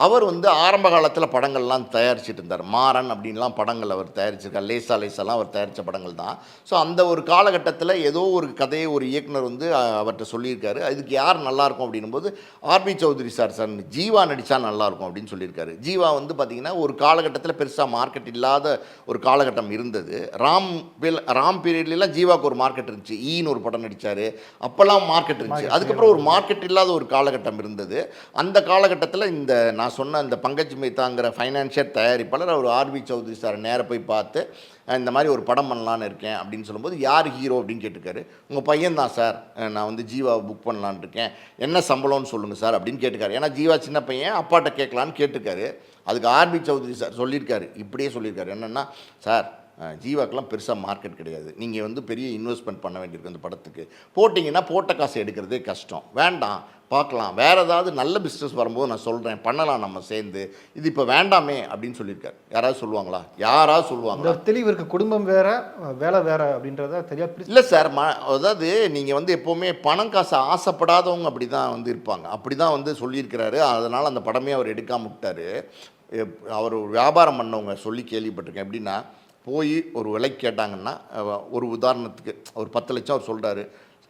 அவர் வந்து ஆரம்ப காலத்தில் படங்கள்லாம் தயாரிச்சுட்டு இருந்தார். மாறன் அப்படின்லாம் படங்கள் அவர் தயாரிச்சிருக்கார். லேசாலாம் அவர் தயாரித்த படங்கள் தான். ஸோ அந்த ஒரு காலகட்டத்தில் ஏதோ ஒரு கதையை ஒரு இயக்குனர் வந்து அவர்கிட்ட சொல்லியிருக்காரு. அதுக்கு யார் நல்லாயிருக்கும் அப்படின்னும் போது ஆர்பி சௌத்ரி சார் ஜீவா நடித்தா நல்லாயிருக்கும் அப்படின்னு சொல்லியிருக்காரு. ஜீவா வந்து பார்த்திங்கன்னா ஒரு காலகட்டத்தில் பெருசாக மார்க்கெட் இல்லாத ஒரு காலகட்டம் இருந்தது. ராம் பீரியட்லாம் ஜீவாவுக்கு ஒரு மார்க்கெட் இருந்துச்சு. ஈன்னு ஒரு படம் நடித்தார். அப்போல்லாம் மார்க்கெட் இருந்துச்சு. அதுக்கப்புறம் ஒரு மார்க்கெட் இல்லாத ஒரு காலகட்டம் இருந்தது. அந்த காலகட்டத்தில் இந்த நான் சொன்ன இந்த பங்கஜ் மேத்தாங்கிற ஃபைனான்ஷியர் தயாரிப்பாளர் அவர் ஆர்பி சௌத்ரி சார் நேர போய் பார்த்து இந்த மாதிரி ஒரு படம் பண்ணலான்னு இருக்கேன் அப்படின்னு சொல்லும்போது யார் ஹீரோ அப்படின்னு கேட்டுக்காரு. உங்கள் பையன் தான் சார், நான் வந்து ஜீவாவை புக் பண்ணலான்னு இருக்கேன், என்ன சம்பளம்னு சொல்லுங்கள் சார் அப்படின்னு கேட்டுக்காரு. ஏன்னா ஜீவா சின்ன பையன், அப்பாட்ட கேட்கலான்னு கேட்டுக்காரு. அதுக்கு ஆர்பி சௌத்ரி சார் சொல்லியிருக்காரு, இப்படியே சொல்லியிருக்காரு, என்னென்னா சார் ஜீவாக்கெலாம் பெருசாக மார்க்கெட் கிடையாது, நீங்கள் வந்து பெரிய இன்வெஸ்ட்மெண்ட் பண்ண வேண்டியிருக்கு அந்த படத்துக்கு, போட்டிங்கன்னா போட்ட காசு எடுக்கிறதே கஷ்டம், வேண்டாம் பார்க்கலாம், வேறு ஏதாவது நல்ல பிஸ்னஸ் வரும்போது நான் சொல்கிறேன், பண்ணலாம் நம்ம சேர்ந்து, இது இப்போ வேண்டாமே அப்படின்னு சொல்லியிருக்காரு. யாராவது சொல்லுவாங்களா? யாராவது சொல்லுவாங்களா? தெளிவு இருக்குது. குடும்பம் வேறு, வேலை வேறு அப்படின்றத தெரியாது இல்லை சார். அதாவது நீங்கள் வந்து எப்போவுமே பணம் காசு ஆசைப்படாதவங்க அப்படி தான் வந்து இருப்பாங்க. அப்படி தான் வந்து சொல்லியிருக்கிறாரு. அதனால் அந்த படமே அவர் எடுக்காமல் விட்டார். அவர் வியாபாரம் பண்ணவங்க சொல்லி கேள்விப்பட்டிருக்கேன். எப்படின்னா, போய் ஒரு விலைக்கு கேட்டாங்கன்னா, ஒரு உதாரணத்துக்கு ஒரு 10 லட்சம் அவர் சொல்கிறாரு,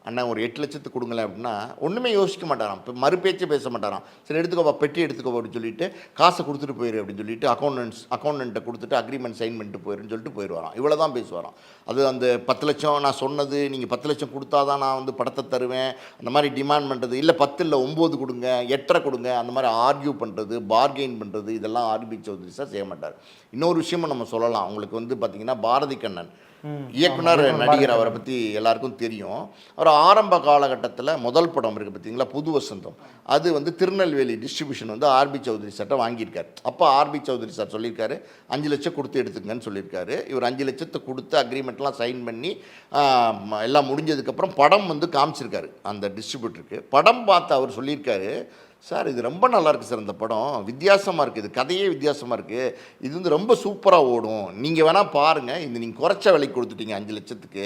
அண்ணா ஒரு 8 லட்சத்துக்கு கொடுங்களேன் அப்படின்னா ஒன்றுமே யோசிக்க மாட்டாராம், இப்போ மறுபேச்சே பேச மாட்டாராம். சரி எடுத்துக்கோப்பா, பெட்டி எடுத்துக்கோ அப்படின்னு சொல்லிட்டு காசை கொடுத்துட்டு போயிரு அப்படின்னு சொல்லிட்டு அக்கௌண்டண்ட்டை கொடுத்துட்டு அக்ரிமெண்ட் சைன் பண்ணிட்டு போயிருன்னு சொல்லிட்டு போயிடுவாராம். இவ்வளோ தான் பேசுவாராம். அது அந்த 10 லட்சம் நான் சொன்னது, நீங்கள் 10 லட்சம் கொடுத்தா தான் நான் வந்து படத்தை தருவேன், அந்த மாதிரி டிமாண்ட் பண்ணுறது, இல்லை 10 இல்லை 9 கொடுங்க, 8.5 கொடுங்க, அந்த மாதிரி ஆர்கியூ பண்ணுறது, பார்கெயின் பண்ணுறது, இதெல்லாம் ஆர்பி சௌத்ரி சார் செய்ய மாட்டார். இன்னொரு விஷயமும் நம்ம சொல்லலாம். உங்களுக்கு வந்து பார்த்திங்கன்னா பாரதி கண்ணன் இயக்குனர், நடிகர், அவரை பற்றி எல்லாருக்கும் தெரியும். அவர் ஆரம்ப காலகட்டத்தில் முதல் படம் இருக்குது பார்த்தீங்களா, புது வசந்தம், அது வந்து திருநெல்வேலி டிஸ்ட்ரிபியூஷன் வந்து ஆர்பி சௌத்ரி சார்ட்ட வாங்கியிருக்காரு. அப்போ ஆர்பி சௌத்ரி சார் சொல்லியிருக்காரு 5 லட்சம் கொடுத்து எடுத்துக்கங்கன்னு சொல்லியிருக்காரு. இவர் 5 லட்சத்தை கொடுத்து அக்ரிமெண்ட்லாம் சைன் பண்ணி எல்லாம் முடிஞ்சதுக்கப்புறம் படம் வந்து காமிச்சிருக்காரு அந்த டிஸ்ட்ரிபியூட்டருக்கு. படம் பார்த்து அவர் சொல்லியிருக்காரு, சார் இது ரொம்ப நல்லா இருக்குது சார், இந்த படம் வித்தியாசமாக இருக்குது, இது கதையே வித்தியாசமாக இருக்குது, இது வந்து ரொம்ப சூப்பராக ஓடும், நீங்கள் வேணால் பாருங்கள், இது நீங்கள் குறைச்ச விலைக்கு கொடுத்துட்டீங்க 5 லட்சத்துக்கு,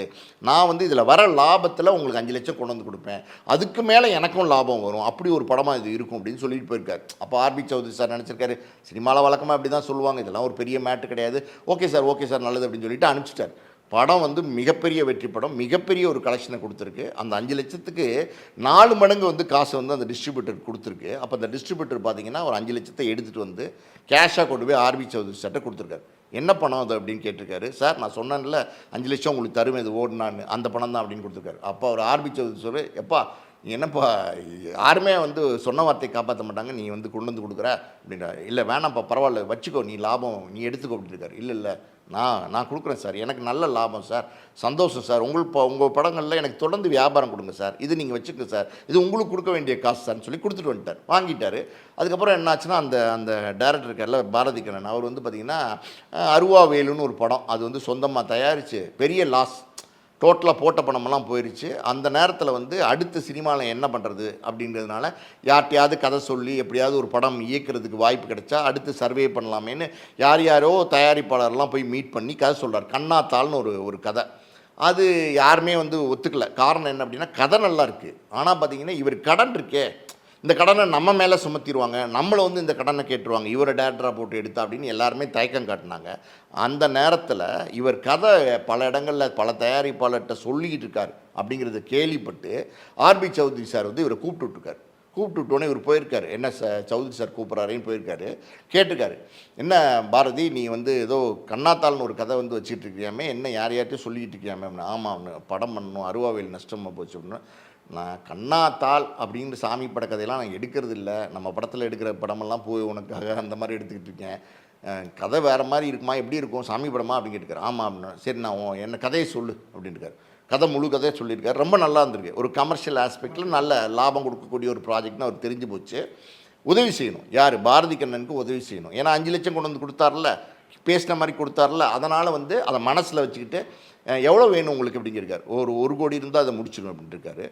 நான் வந்து இதில் வர லாபத்தில் உங்களுக்கு 5 லட்சம் கொண்டு வந்து கொடுப்பேன், அதுக்கு மேலே எனக்கும் லாபம் வரும், அப்படி ஒரு படமாக இது இருக்கும் அப்படின்னு சொல்லிட்டு போயிருக்காரு. அப்போ ஆர்பி சௌத்ரி சார் நினச்சிருக்காரு, சினிமாவில் வழக்கமாக அப்படி தான் சொல்லுவாங்க, இதெல்லாம் ஒரு பெரிய மேட்ரு கிடையாது, ஓகே சார் நல்லது அப்படின்னு சொல்லிட்டு அனுப்பிச்சிட்டார். படம் வந்து மிகப்பெரிய வெற்றி படம், மிகப்பெரிய ஒரு கலெக்ஷனை கொடுத்துருக்கு. அந்த 5 லட்சத்துக்கு 4 மடங்கு வந்து காசு வந்து அந்த டிஸ்ட்ரிபியூட்டர் கொடுத்துருக்கு. அப்போ அந்த டிஸ்ட்ரிபியூட்டர் பார்த்தீங்கன்னா ஒரு 5 லட்சத்தை எடுத்துகிட்டு வந்து கேஷாக கொண்டு போய் ஆர்பி சௌத்ரி சார்ட்ட கொடுத்துருக்காரு. என்ன பணம் அது அப்படின்னு கேட்டிருக்காரு. சார் நான் சொன்னேன்ல 5 லட்சம் உங்களுக்கு தருவேன் இது ஓடுனான்னு, அந்த பணம் தான் அப்படின்னு கொடுத்துருக்காரு. அப்போ அவர் ஆர்பி சௌத்ரி சொல்லு, எப்பா என்னப்பா யாருமே வந்து சொன்ன வார்த்தையை காப்பாற்ற மாட்டாங்க, நீ வந்து கொண்டு வந்து கொடுக்குற அப்படின்றாரு. இல்லை வேணாம்ப்பா பரவாயில்ல வச்சுக்கோ, நீ லாபம் நீ எடுத்துக்கோ அப்படின்ட்டு. இல்லை நான் கொடுக்குறேன் சார், எனக்கு நல்ல லாபம் சார், சந்தோஷம் சார், உங்கள் படங்களில் எனக்கு தொடர்ந்து வியாபாரம் கொடுங்க சார், இது நீங்கள் வச்சுக்கோங்க சார், இது உங்களுக்கு கொடுக்க வேண்டிய காசு சார்னு சொல்லி கொடுத்துட்டு வந்துட்டார், வாங்கிட்டார். அதுக்கப்புறம் என்னாச்சுன்னா அந்த டேரக்டர் இருக்கார்ல பாரதி கண்ணன், அவர் வந்து பார்த்திங்கன்னா அருவாவேலுன்னு ஒரு படம், அது வந்து சொந்தமாக தயாரித்து பெரிய லாஸ், டோட்டலாக போட்ட பணமெல்லாம் போயிடுச்சு. அந்த நேரத்தில் வந்து அடுத்த சினிமாவில் என்ன பண்ணுறது அப்படின்றதுனால யார்கிட்டையாவது கதை சொல்லி எப்படியாவது ஒரு படம் இயக்கிறதுக்கு வாய்ப்பு கிடைச்சா அடுத்து சர்வே பண்ணலாமேன்னு யாரோ தயாரிப்பாளர்லாம் போய் மீட் பண்ணி கதை சொல்கிறார். கண்ணாத்தாள்னு ஒரு கதை, அது யாருமே வந்து ஒத்துக்கல. காரணம் என்ன அப்படின்னா கதை நல்லா இருக்குது, ஆனால் பார்த்தீங்கன்னா இவர் கடன் இருக்கே, இந்த கடனை நம்ம மேலே சுமத்திடுவாங்க, நம்மளை வந்து இந்த கடனை கேட்டுருவாங்க, இவரை டேரக்டராக போட்டு எடுத்தா அப்படின்னு எல்லாருமே தயக்கம் காட்டினாங்க. அந்த நேரத்தில் இவர் கதை பல இடங்களில் பல தயாரிப்பாளர்கிட்ட சொல்லிக்கிட்டு இருக்கார் அப்படிங்கிறத கேள்விப்பட்டு ஆர்பி சௌத்ரி சார் வந்து இவரை கூப்பிட்டுருக்கார். கூப்பிட்டுட்டோன்னே இவர் போயிருக்காரு, என்ன சௌத்ரி சார் கூப்பிட்றாருன்னு போயிருக்காரு. கேட்டிருக்காரு, என்ன பாரதி நீ வந்து ஏதோ கண்ணாத்தாள்னு ஒரு கதை வந்து வச்சுட்டு இருக்கியாமே, என்ன யார்ட்டையும் சொல்லிக்கிட்டு இருக்கியாமே அப்படின்னா, ஆமாம் படம் பண்ணணும் அருவாவேல் நஷ்டமாக போச்சு அப்படின்னா, நான் கண்ணாத்தாள் அப்படின்ற சாமி பட கதையெல்லாம் நான் எடுக்கிறது இல்லை, நம்ம படத்தில் எடுக்கிற படமெல்லாம் போய் உனக்காக அந்த மாதிரி எடுத்துக்கிட்டு இருக்கேன், கதை வேறு மாதிரி இருக்குமா, எப்படி இருக்கும் சாமி படமா அப்படின்னு கேட்டுக்காரு. ஆமாம் அப்படின்னா, சரி நான் என்ன கதையை சொல்லு அப்படின்ட்டுருக்காரு. கதை முழு கதையை சொல்லியிருக்காரு, ரொம்ப நல்லா இருந்திருக்கு. ஒரு கமர்ஷியல் ஆஸ்பெக்டில் நல்ல லாபம் கொடுக்கக்கூடிய ஒரு ப்ராஜெக்ட்னு அவர் தெரிஞ்சு போச்சு. உதவி செய்யணும், யார் பாரதி கண்ணனுக்கு உதவி செய்யணும். ஏன்னா 5 லட்சம் கொண்டு வந்து கொடுத்தார்ல, பேசின மாதிரி கொடுத்தார்ல, அதனால் வந்து அதை மனசில் வச்சுக்கிட்டு எவ்வளோ வேணும் உங்களுக்கு அப்படிங்கிருக்காரு. ஒரு கோடி இருந்தால் அதை முடிச்சிடும் அப்படின்ட்டு இருக்காரு.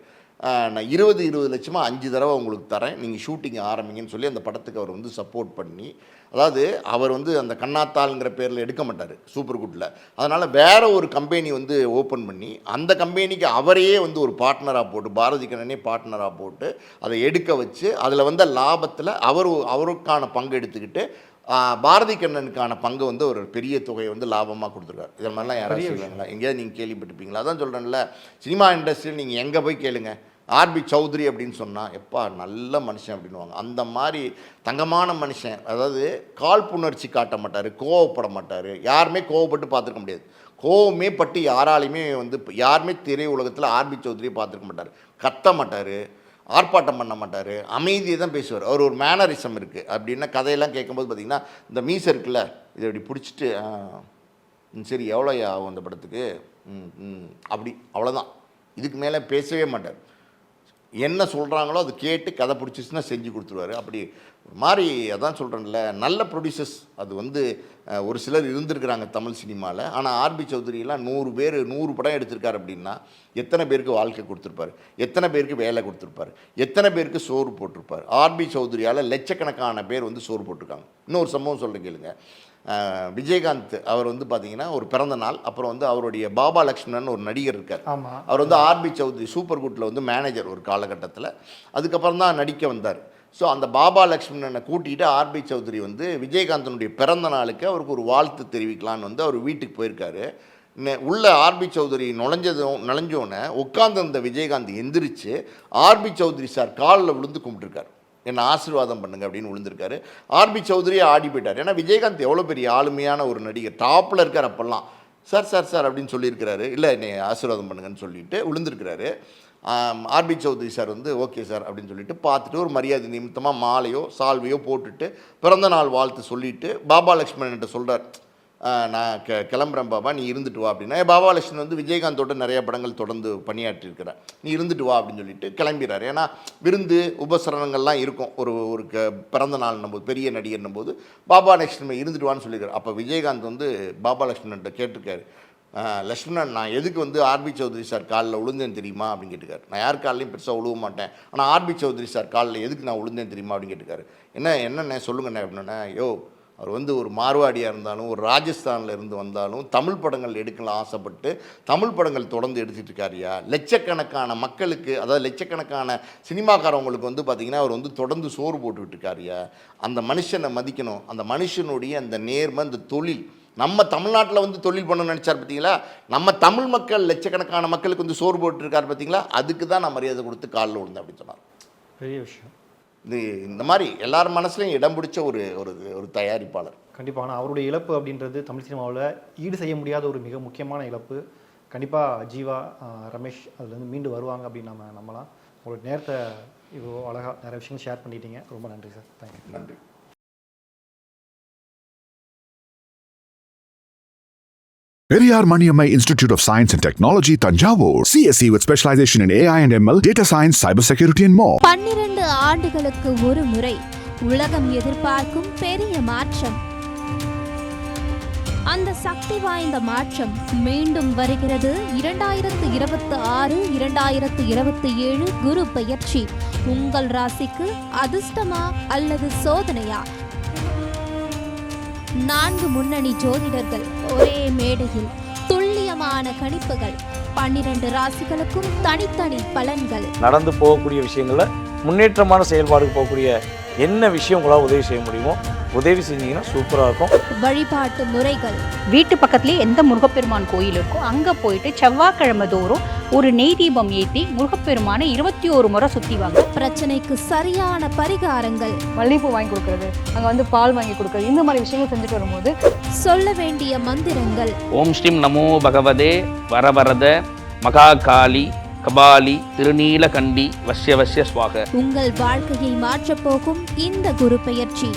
நான் 20 லட்சமாக 5 தடவை உங்களுக்கு தரேன், நீங்கள் ஷூட்டிங் ஆரம்பிங்கன்னு சொல்லி அந்த படத்துக்கு அவர் வந்து சப்போர்ட் பண்ணி, அதாவது அவர் வந்து அந்த கண்ணாத்தாள்ங்கிற பேரில் எடுக்க மாட்டார் சூப்பர் குட்டில், அதனால் வேறு ஒரு கம்பெனி வந்து ஓப்பன் பண்ணி அந்த கம்பெனிக்கு அவரையே வந்து ஒரு பார்ட்னராக போட்டு, பாரதி கண்ணனே பார்ட்னராக போட்டு அதை எடுக்க வச்சு அதில் வந்த லாபத்தில் அவருக்கான பங்கு எடுத்துக்கிட்டு பாரதி கண்ணனுக்கான பங்கு வந்து ஒரு பெரிய தொகையை வந்து லாபமாக கொடுத்துருக்காரு. இதை மாதிரிலாம் யாராவது சொல்லுவாங்களா, எங்கேயாவது நீங்கள் கேள்விப்பட்டிருப்பீங்களா? அதான் சொல்கிறேன்ல, சினிமா இண்டஸ்ட்ரியில் நீங்கள் எங்கே போய் கேளுங்க, ஆர்பி சௌத்ரி அப்படின்னு சொன்னால் எப்பா நல்ல மனுஷன் அப்படின்வாங்க. அந்த மாதிரி தங்கமான மனுஷன், அதாவது காழ்ப்புணர்ச்சி காட்ட மாட்டார், கோவப்பட மாட்டார், யாருமே கோவப்பட்டு பார்த்துருக்க முடியாது, கோவமே பட்டு யாராலையுமே வந்து யாருமே திரை உலகத்தில் ஆர்பி சௌத்ரியை பார்த்துருக்க மாட்டார், கத்த மாட்டார், ஆர்ப்பாட்டம் பண்ண மாட்டார், அமைதியை தான் பேசுவார். அவர் ஒரு மேனரிசம் இருக்குது. அப்படின்னா கதையெல்லாம் கேட்கும்போது பார்த்திங்கன்னா இந்த மீசை இருக்குல்ல, இதை இப்படி பிடிச்சிட்டு சரி எவ்வளோ ஆகும் அந்த படத்துக்கு அப்படி அவ்வளோதான், இதுக்கு மேலே பேசவே மாட்டார். என்ன சொல்கிறாங்களோ அது கேட்டு கதை பிடிச்சிச்சுன்னா செஞ்சு கொடுத்துருவாரு. அப்படி ஒரு மாதிரி அதான் சொல்கிறேன்ல, நல்ல ப்ரொடியூசர்ஸ் அது வந்து ஒரு சிலர் இருந்திருக்கிறாங்க தமிழ் சினிமாவில். ஆனால் ஆர்பி சௌத்ரியெலாம் 100 படம் எடுத்திருக்காரு அப்படின்னா எத்தனை பேருக்கு வாழ்க்கை கொடுத்துருப்பார், எத்தனை பேருக்கு வேலை கொடுத்துருப்பார், எத்தனை பேருக்கு சோறு போட்டிருப்பார். ஆர்பி சௌத்ரியால் லட்சக்கணக்கான பேர் வந்து சோறு போட்டிருக்காங்க. இன்னொரு சம்பவம் சொல்ல கேளுங்க, விஜயகாந்த் அவர் வந்து பார்த்தீங்கன்னா ஒரு பிறந்த நாள், அப்புறம் வந்து அவருடைய பாபா லக்ஷ்மணன் ஒரு நடிகர் இருக்கார், அவர் வந்து ஆர்பி சௌத்ரி சூப்பர் குட்டில் வந்து மேனேஜர் ஒரு காலகட்டத்தில், அதுக்கப்புறம் தான் நடிக்க வந்தார். ஸோ அந்த பாபா லக்ஷ்மணனை கூட்டிகிட்டு ஆர்பி சௌத்ரி வந்து விஜயகாந்தனுடைய பிறந்த நாளுக்கு அவருக்கு ஒரு வாழ்த்து தெரிவிக்கலான்னு வந்து அவர் வீட்டுக்கு போயிருக்காரு. உள்ள ஆர்பி சௌத்ரி நுழைஞ்சோன்னே உட்காந்துருந்த விஜயகாந்த் எந்திரிச்சு ஆர்பி சௌத்ரி சார் காலில் விழுந்து கும்பிட்டுருக்காரு, என்னை ஆசீர்வாதம் பண்ணுங்க அப்படின்னு விழுந்திருக்காரு. ஆர்பி சௌத்ரியே ஆடி போயிட்டார். ஏன்னா விஜயகாந்த் எவ்வளோ பெரிய ஆளுமையான ஒரு நடிகர், டாப்பில் இருக்கார் அப்போல்லாம். சார் அப்படின்னு சொல்லியிருக்கிறாரு, இல்லை என்னை ஆசீர்வாதம் பண்ணுங்கன்னு சொல்லிட்டு விழுந்திருக்கிறாரு. ஆர்பி சௌத்ரி சார் வந்து ஓகே சார் அப்படின்னு சொல்லிட்டு பார்த்துட்டு ஒரு மரியாதை நிமித்தமாக மாலையோ சால்வையோ போட்டுட்டு பிறந்த நாள் வாழ்த்து சொல்லிவிட்டு பாபா லக்ஷ்மணன்கிட்ட சொல்கிறார், நான் கிளம்புறேன் பாபா, நீ இருந்துட்டு வா அப்படின்னா. பாபா லட்சுமணன் வந்து விஜயகாந்தோட நிறைய படங்கள் தொடர்ந்து பணியாற்றிருக்கிறார், நீ இருந்துட்டு வா அப்படின்னு சொல்லிட்டு கிளம்பிடுறாரு. ஏன்னா விருந்து உபசரணங்கள்லாம் இருக்கும் ஒரு பிறந்த நாள்னும் போது, பெரிய நடிகர்னும் போது பாபா லட்சுமணன் இருந்துட்டு வான்னு சொல்லியிருக்காரு. அப்போ விஜயகாந்த் வந்து பாபா லட்சுமணன்ட்ட கேட்டிருக்காரு, லக்ஷ்மணன் நான் எதுக்கு வந்து ஆர்பி சௌத்ரி சார் காலில் விழுந்தேன் தெரியுமா அப்படின்னு கேட்டுக்காரு. நான் யார் காலையும் பெருசாக விழுவ மாட்டேன், ஆனால் ஆர்பி சௌத்ரி சார் காலில் எதுக்கு நான் விழுந்தேன் தெரியுமா அப்படின்னு கேட்டுக்காரு. என்னென்ன சொல்லுங்கண்ணே அப்படின்னா, அவர் வந்து ஒரு மார்வாடியாக இருந்தாலும் ஒரு ராஜஸ்தானில் இருந்து வந்தாலும் தமிழ் படங்கள் எடுக்கலாம் ஆசைப்பட்டு தமிழ் படங்கள் தொடர்ந்து எடுத்துகிட்டு இருக்காருயா. லட்சக்கணக்கான மக்களுக்கு, அதாவது லட்சக்கணக்கான சினிமாக்காரவங்களுக்கு வந்து பார்த்திங்கன்னா அவர் வந்து தொடர்ந்து சோறு போட்டுக்கிட்டு இருக்காருயா. அந்த மனுஷனை மதிக்கணும், அந்த மனுஷனுடைய அந்த நேர்மை, அந்த தொழில், நம்ம தமிழ்நாட்டில் வந்து தொழில் பண்ணணும்னு நினச்சார் பார்த்தீங்களா, நம்ம தமிழ் மக்கள் லட்சக்கணக்கான மக்களுக்கு வந்து சோறு போட்டுருக்கார் பார்த்தீங்களா, அதுக்கு தான் நான் மரியாதை கொடுத்து காலில் விழுந்தேன் அப்படின்னு சொன்னார். பெரிய விஷயம். இந்த மாதிரி எல்லார் மனசுலையும் இடம் பிடிச்ச ஒரு ஒரு ஒரு தயாரிப்பாளர். கண்டிப்பாக. ஆனால் அவருடைய இழப்பு அப்படின்றது தமிழ் சினிமாவில் ஈடு செய்ய முடியாத ஒரு மிக முக்கியமான இழப்பு. கண்டிப்பாக ஜீவா, ரமேஷ் அதுலேருந்து மீண்டு வருவாங்க அப்படின்னு நம்ம நம்பலாம். உங்களோட நேரத்தை இவ்வளோ அழகாக நிறைய விஷயங்கள் ஷேர் பண்ணிட்டீங்க. ரொம்ப நன்றி சார். தேங்க்யூ. நன்றி. Periyar Maniammai Institute of Science and Technology, Tanjavur. CSE with specialization in AI and ML, data science, cybersecurity and more. 12 ஆண்டுகளுக்கு ஒரு முறை உலகம் எதிர்பார்க்கும் பெரிய மாற்றம். அந்த சக்தி வாய்ந்த மாற்றம் மீண்டும் வருகிறது. 2026-2027 குரு பெயர்ச்சி உங்கள் ராசிக்கு அதிர்ஷ்டமா அல்லது சோதனையா? 4 முன்னணி ஜோதிடர்கள் ஒரே மேடையில் துல்லியமான கணிப்புகள். 12 ராசிகளுக்கும் தனித்தனி பலன்கள். நடந்து போகக்கூடிய விஷயங்கள்ல முன்னேற்றமான செயல்பாடுக்கு போகக்கூடிய என்ன விஷயம் உங்களால் உதவி செய்ய முடியுமோ உதவி செஞ்சீங்கன்னா சூப்பராக இருக்கும். வழிபாட்டு முறைகள். வீட்டு பக்கத்துலேயே எந்த முருகப்பெருமான் கோயில் இருக்கோ அங்கே போயிட்டு செவ்வாய்க்கிழமை தோறும் ஒரு நெய் தீபம் ஏற்றி முருகப்பெருமானை 21 முறை சுற்றி வாங்க. பிரச்சனைக்கு சரியான பரிகாரங்கள். மல்லிகைப்பூ வாங்கி கொடுக்கறது, அங்கே வந்து பால் வாங்கி கொடுக்கறது, இந்த மாதிரி விஷயங்கள் செஞ்சுட்டு வரும்போது சொல்ல வேண்டிய மந்திரங்கள். ஓம் ஸ்ரீம் நமோ பகவதே வரவரத மகாகாளி கபாலி திருநீலகண்டி வஷ்ய வஷ்ய ஸ்வாக. உங்கள் வாழ்க்கையை மாற்றப் போகும் இந்த குரு பெயர்ச்சி.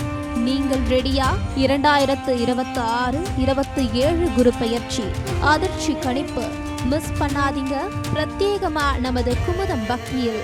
நீங்கள் ரெடியா? 2026-27 குரு பெயர்ச்சி அதிர்ச்சி கணிப்பு மிஸ் பண்ணாதீங்க. பிரத்யேகமா நமது குமுதம் பக்தியில்.